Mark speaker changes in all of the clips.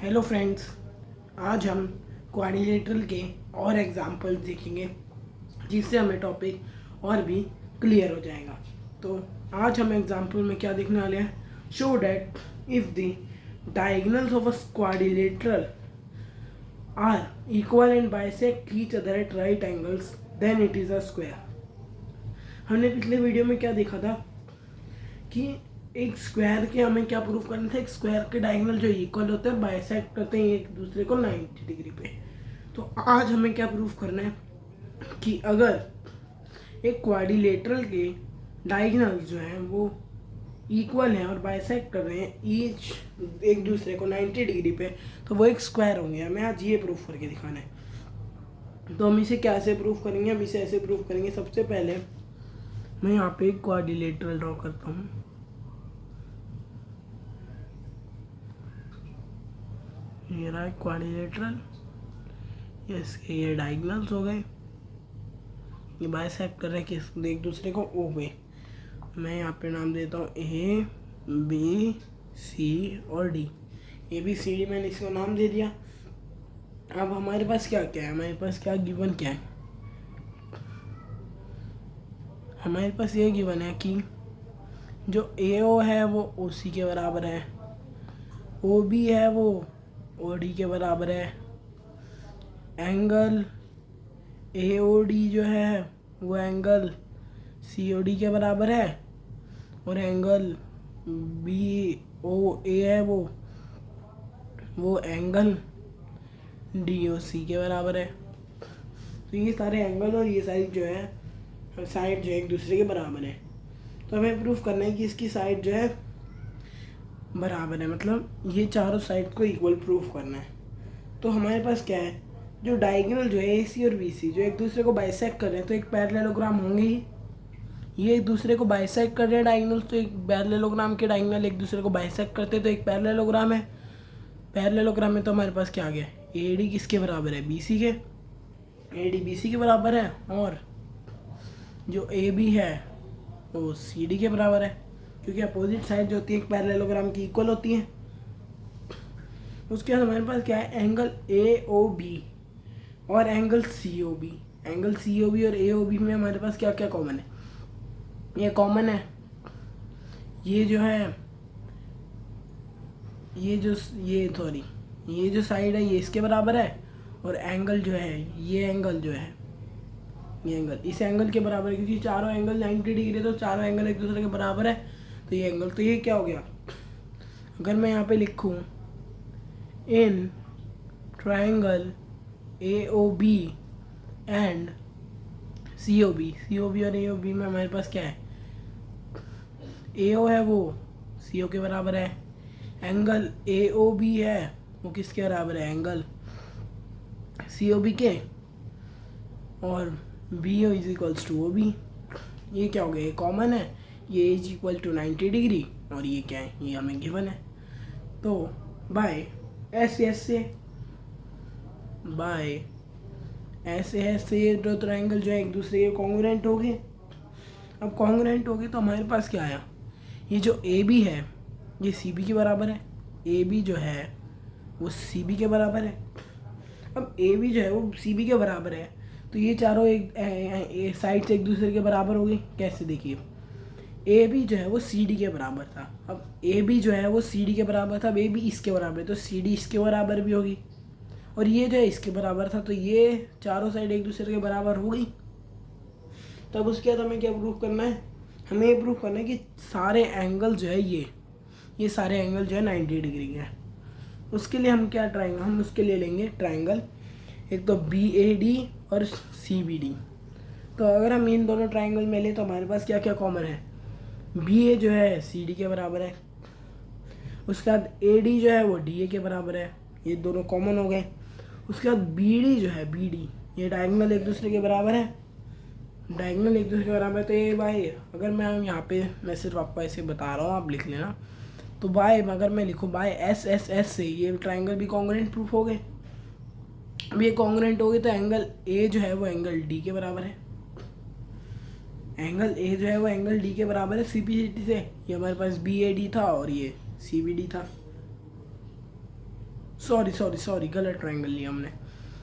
Speaker 1: Hello friends, आज हम quadrilateral के और एग्जाम्पल्स देखेंगे जिससे हमें टॉपिक और भी क्लियर हो जाएगा। तो आज हम एग्जाम्पल में क्या देखने वाले हैं, show that if the diagonals of a quadrilateral are equal and bisect each other at right angles then it is a square. हमने पिछले वीडियो में क्या देखा था कि एक स्क्वायर के हमें क्या प्रूफ करना था, एक स्क्वायर के डायगोनल जो इक्वल होते हैं बाइसेक्ट करते हैं एक दूसरे को 90 डिग्री पे। तो आज हमें क्या प्रूफ करना है कि अगर एक क्वाड्रिलेटरल के डायगोनल जो हैं वो इक्वल हैं और बाइसेक्ट कर रहे हैं ईच एक दूसरे को 90 डिग्री पे, तो वो एक स्क्वायर होंगे। हमें आज ये प्रूफ करके दिखाना है। तो हम इसे कैसे प्रूफ करेंगे, हम इसे ऐसे प्रूफ करेंगे। सबसे पहले मैं यहाँ पे एक क्वाड्रिलेटरल ड्रॉ करता हूँ। ये रहा क्वाड्रिलेटरल, इसके ये डायगोनल्स हो गए, ये बाइसेक्ट कर रहे हैं किस एक दूसरे को ओ पे। मैं यहाँ पे नाम देता हूँ ए बी सी और D. A B C D मैंने इसको नाम दे दिया। अब हमारे पास क्या क्या है, हमारे पास क्या गिवन क्या है, हमारे पास ये गिवन है कि जो ए ओ है वो ओ सी के बराबर है, ओ बी है वो ओ डी के बराबर है, एंगल ए ओ डी जो है वो एंगल सी ओ डी के बराबर है, और एंगल बी ओ ए है वो एंगल डी ओ सी के बराबर है। तो ये सारे एंगल और ये सारी जो है साइड जो है एक दूसरे के बराबर है। तो हमें प्रूफ करना है कि इसकी साइड जो है बराबर है, मतलब ये चारों साइड को इक्वल प्रूफ करना है। तो हमारे पास क्या है, जो डायगोनल जो है ए सी और बी सी जो एक दूसरे को बाइसेक्ट कर रहे हैं तो एक पैरेललोग्राम होंगे ही। ये एक दूसरे को बाइसेक्ट कर रहे हैं डायगोनल, तो एक पैरेललोग्राम के डायगोनल एक दूसरे को बाइसेक्ट करते हैं तो एक पैरेललोग्राम है। पैरेललोग्राम में तो हमारे पास क्या आ गया, ए डी किसके बराबर है, बी सी के। ए डी बी सी के बराबर है, और जो ए बी है वो सी डी के बराबर है, क्योंकि अपोजिट साइड जो होती है एक पैरेललोग्राम की इक्वल होती है। उसके बाद हमारे पास क्या है, एंगल ए ओ बी और angle C O B. Angle C O B और ए ओ बी में हमारे पास क्या क्या कॉमन है, ये कॉमन है, ये जो है ये जो साइड है ये इसके बराबर है, और एंगल जो है ये एंगल जो है ये एंगल इस एंगल के बराबर है, क्योंकि चारों एंगल 90 डिग्री है तो चारों एंगल एक दूसरे के बराबर है। तो ये एंगल, तो ये क्या हो गया, अगर मैं यहाँ पे लिखूँ in triangle A O B and C O B और ए ओ बी में हमारे पास क्या है, ए ओ है वो सी ओ के बराबर है, एंगल ए ओ बी है वो किसके बराबर है, एंगल सी ओ बी के, और B O is equals to O B. ये क्या हो गया, ये कॉमन है, ये इज इक्वल टू 90 डिग्री, और ये क्या है, ये हमें गिवन है। तो बाय ऐसे ये दो ट्रायंगल जो है एक दूसरे के कॉन्ग्रुएंट हो गए। अब कॉन्ग्रुएंट हो गए तो हमारे पास क्या आया, ये जो ए बी है ये सी बी के बराबर है, ए बी जो है वो सी बी के बराबर है। अब ए बी जो है वो सी बी के बराबर है, तो ये चारों एक साइड से एक दूसरे के बराबर हो गई। कैसे, देखिए ए बी जो है वो सी डी के बराबर था, अब ए बी जो है वो सी डी के बराबर था, अब ए बी इसके बराबर है तो सी डी इसके बराबर भी होगी, और ये जो है इसके बराबर था, तो ये चारों साइड एक दूसरे के बराबर हो गई। तब उसके बाद हमें क्या प्रूफ करना है, हमें ये प्रूफ करना है कि सारे एंगल जो है ये सारे एंगल जो है 90 डिग्री के हैं। उसके लिए हम क्या ट्राइंगल, हम उसके लिए लेंगे ट्राइंगल, एक तो बी ए डी और सी बी डी। तो अगर हम इन दोनों ट्राइंगल में लें तो हमारे पास क्या क्या कॉमन है, बी ए जो है सी डी के बराबर है, उसके बाद ए डी जो है वो डी ए के बराबर है, ये दोनों कॉमन हो गए। उसके बाद बी डी जो है बी डी, ये डायगोनल एक दूसरे के बराबर है, डायगोनल एक दूसरे के बराबर है। तो ये भाई अगर मैं सिर्फ आपको ऐसे बता रहा हूँ, आप लिख लेना। तो बाय अगर मैं लिखूँ बाय एस एस एस से ये ट्राइंगल भी कॉन्ग्रुएंट प्रूफ हो गए। अब ये कॉन्ग्रुएंट हो गए तो एंगल ए जो है वो एंगल डी के बराबर है, एंगल ए जो है वो एंगल डी के बराबर है सी पी डी से। ये हमारे पास बी ए डी था और ये सी बी डी था। सॉरी गलत ट्रायंगल लिया हमने।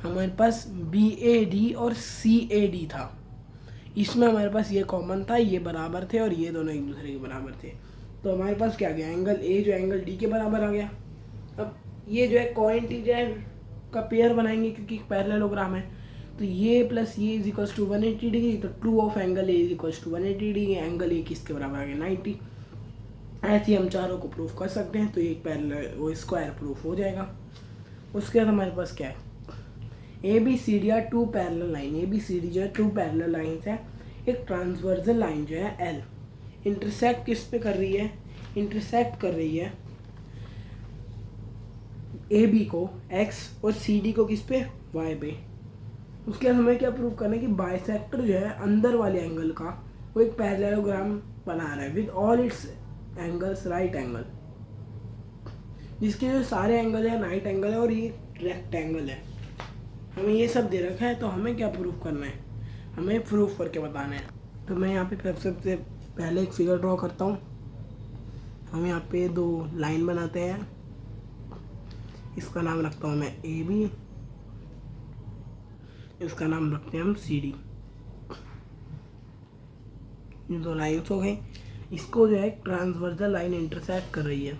Speaker 1: हमारे पास BAD और CAD था, इसमें हमारे पास ये कॉमन था, ये बराबर थे और ये दोनों एक दूसरे के बराबर थे। तो हमारे पास क्या आ गया, एंगल A जो एंगल D के बराबर आ गया। अब ये जो है कोइंटिजर का पेयर बनाएंगे क्योंकि पैरेललोग्राम है, तो ये प्लस ये इज इक्वल्स टू 180 डिग्री, तो 2 of angle A is equals to 180 degree. Angle A किसके बराबर आ गया, 90। ऐसे ही हम चारों को प्रूफ कर सकते हैं, तो एक पैरेलल वो स्क्वायर प्रूफ हो जाएगा। उसके बाद हमारे पास क्या है, ABCD या 2 पैरेलल लाइन, ABCD जो है 2 पैरेलल लाइन्स है, एक ट्रांसवर्सल लाइन जो है L इंटरसेक्ट किस पे कर रही है, इंटरसेक्ट कर रही है AB को X और CD को किस पे, Y पे। उसके बाद हमें क्या प्रूव करना है कि बाइसेक्टर जो है अंदर वाले एंगल का वो एक पैरेललोग्राम बना रहा है with all it's angles right angle, जिसके जो सारे एंगल है राइट एंगल है और ये रेक्टेंगल है। हमें ये सब दे रखा है, तो हमें क्या प्रूफ करना है, हमें प्रूफ करके बताना है। तो मैं यहाँ पे सबसे पहले एक फिगर ड्रॉ करता हूँ। हम यहाँ पे 2 लाइन बनाते हैं, इसका नाम रखता हूँ मैं AB, इसका नाम रखते हैं हम CD। ये 2 लाइन्स हो गई। इसको जो है ट्रांसवर्सल लाइन इंटरसेक्ट कर रही है,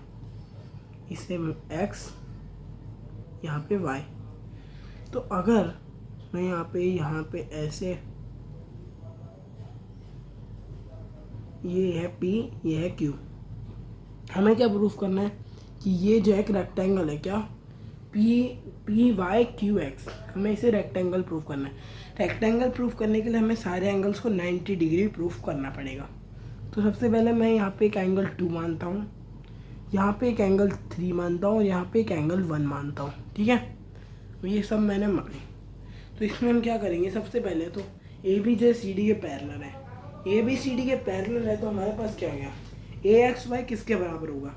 Speaker 1: इसे X यहाँ पे Y। तो अगर मैं यहाँ पे ऐसे, ये है P, ये है Q, हमें क्या प्रूफ करना है कि ये जो एक रेक्टेंगल है, क्या PYQX, हमें इसे रेक्टेंगल प्रूफ करना है। रेक्टेंगल प्रूफ करने के लिए हमें सारे एंगल्स को 90 डिग्री प्रूफ करना पड़ेगा। तो सबसे पहले मैं यहाँ पे एक एंगल 2 मानता हूँ, यहाँ पे एक एंगल 3 मानता हूँ और यहाँ पे एक एंगल 1 मानता हूँ, ठीक है। तो ये सब मैंने माने। तो इसमें हम क्या करेंगे, सबसे पहले तो AB जो CD के पैरेलल है, ABCD के पैरेलल है, तो हमारे पास क्या गया, AXY किसके बराबर होगा,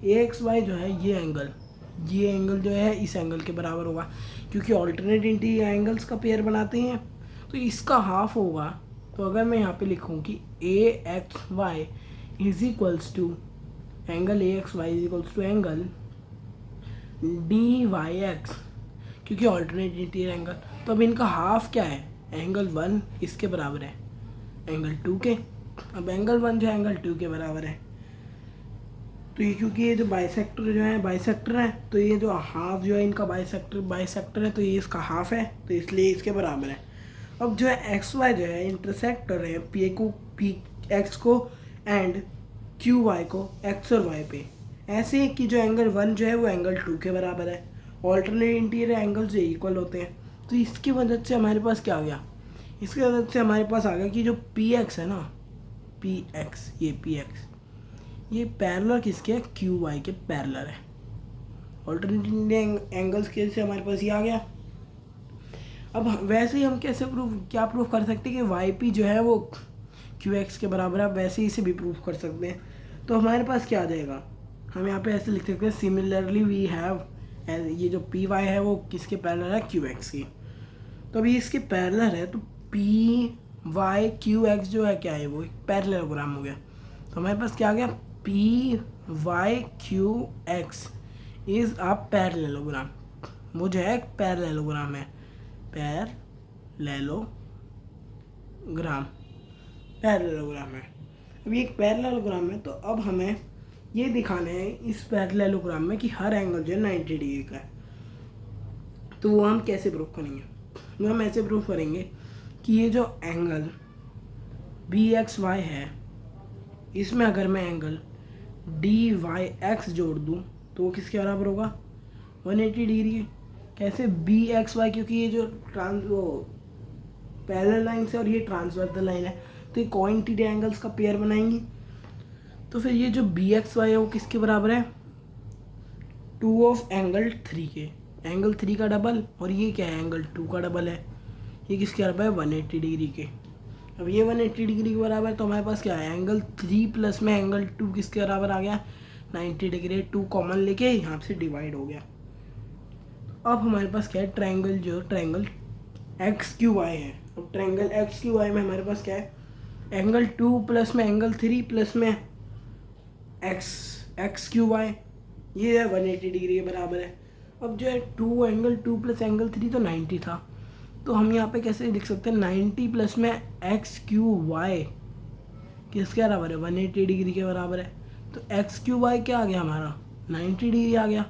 Speaker 1: AXY जो है ये एंगल जो है इस एंगल के बराबर होगा, क्योंकि ऑल्टरनेट इंटीरियर एंगल्स का पेयर बनाते हैं, तो इसका हाफ होगा। तो अगर मैं यहाँ पे लिखूँ कि AXY is equals to angle AXY is equals to angle DYX, क्योंकि ऑल्टरनेट इंटीरियर एंगल, तो अब इनका हाफ क्या है, एंगल 1 इसके बराबर है एंगल 2 के। अब एंगल 1 जो है एंगल 2 के बराबर है, तो ये क्योंकि ये जो बाइसेक्टर है, तो ये जो हाफ जो है इनका बाइसेक्टर है, तो ये इसका हाफ है, तो इसलिए इसके बराबर है। अब जो है XY जो है इंटरसेक्ट कर रहे हैं PX को एंड QY को X और Y पे, ऐसे ही कि जो एंगल 1 जो है वो एंगल 2 के बराबर है। ऑल्टरनेट इंटीरियर एंगल जो इक्वल होते हैं, तो इसकी वजह से हमारे पास क्या आ गया, इसकी वजह से हमारे पास आ गया कि जो PX है ना, PX ये पैरेलल किसके है, QY के पैरेलल है। ऑल्टरनेट इंटीरियर एंगल्स के से हमारे पास ये आ गया। अब वैसे ही हम क्या प्रूफ कर सकते हैं कि YP जो है वो QX के बराबर है, वैसे ही इसे भी प्रूफ कर सकते हैं। तो हमारे पास क्या आ जाएगा, हम यहाँ पे ऐसे लिख सकते हैं, सिमिलरली वी हैव, ये जो PY है वो किसके पैरेलल है, QX की। तो अभी इसके पैरेलल है, तो PYQX जो है क्या है, वो एक पैरेललोग्राम हो गया। तो हमारे पास क्या आ गया, PYQX इज अ पैरेललोग्राम, वो जो है एक पैरेललोग्राम है, पैरेललोग्राम है। अब ये एक पैरेललोग्राम है, तो अब हमें ये दिखाना है इस पैरेललोग्राम में कि हर एंगल जो है 90 डिग्री का है। तो वो हम कैसे प्रूफ करेंगे, वो हम ऐसे प्रूफ करेंगे कि ये जो एंगल BXY है, इसमें अगर मैं एंगल DYX जोड़ दूँ तो वो किसके बराबर होगा, 180 डिग्री। कैसे, BXY, क्योंकि ये जो पैरेलल लाइन है और ये ट्रांसवर्सल लाइन है, तो ये कोइंटिड एंगल्स का पेयर बनाएंगी। तो फिर ये जो BXY है वो किसके बराबर है, 2 ऑफ एंगल 3 के, एंगल 3 का डबल, और ये क्या है, एंगल 2 का डबल है, ये किसके बराबर है, 180 डिग्री के। अब ये 180 डिग्री के बराबर है, तो हमारे पास क्या है, एंगल 3 प्लस में एंगल 2 किसके बराबर आ गया, 90 डिग्री। 2 कॉमन लेके यहाँ से डिवाइड हो गया। अब हमारे पास क्या है, ट्रायंगल XQY है। अब ट्रायंगल XQY में हमारे पास क्या है, एंगल 2 प्लस में एंगल 3 प्लस में XQY, ये है 180 डिग्री के बराबर है। अब जो है 2 एंगल 2 प्लस एंगल 3 तो 90 था, तो हम यहाँ पे कैसे लिख सकते हैं 90 प्लस में एक्स क्यू वाई किसके बराबर है 180 डिग्री के बराबर है। तो एक्स क्यू वाई क्या आ गया हमारा 90 डिग्री आ गया,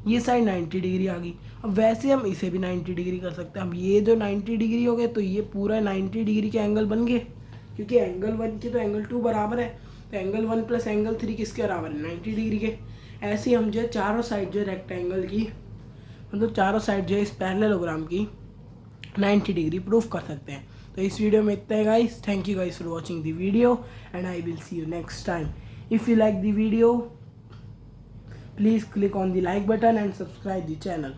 Speaker 1: ये साइड 90 डिग्री आ गई। अब वैसे हम इसे भी 90 डिग्री कर सकते हैं। अब ये जो 90 डिग्री हो गए तो ये पूरा 90 डिग्री के एंगल बन गए, क्योंकि एंगल 1 के तो एंगल 2 बराबर है, तो एंगल 1 प्लस एंगल 3 किसके बराबर है 90 डिग्री के। ऐसे ही हम जो है चारों साइड जो है रेक्टेंगल की मतलब चारों साइड जो है इस पैरेललोग्राम की 90 डिग्री प्रूफ कर सकते हैं। तो इस वीडियो में इतना है guys, thank you guys for watching the video and I will see you next time. If you like the video, please click on the like button and subscribe the channel.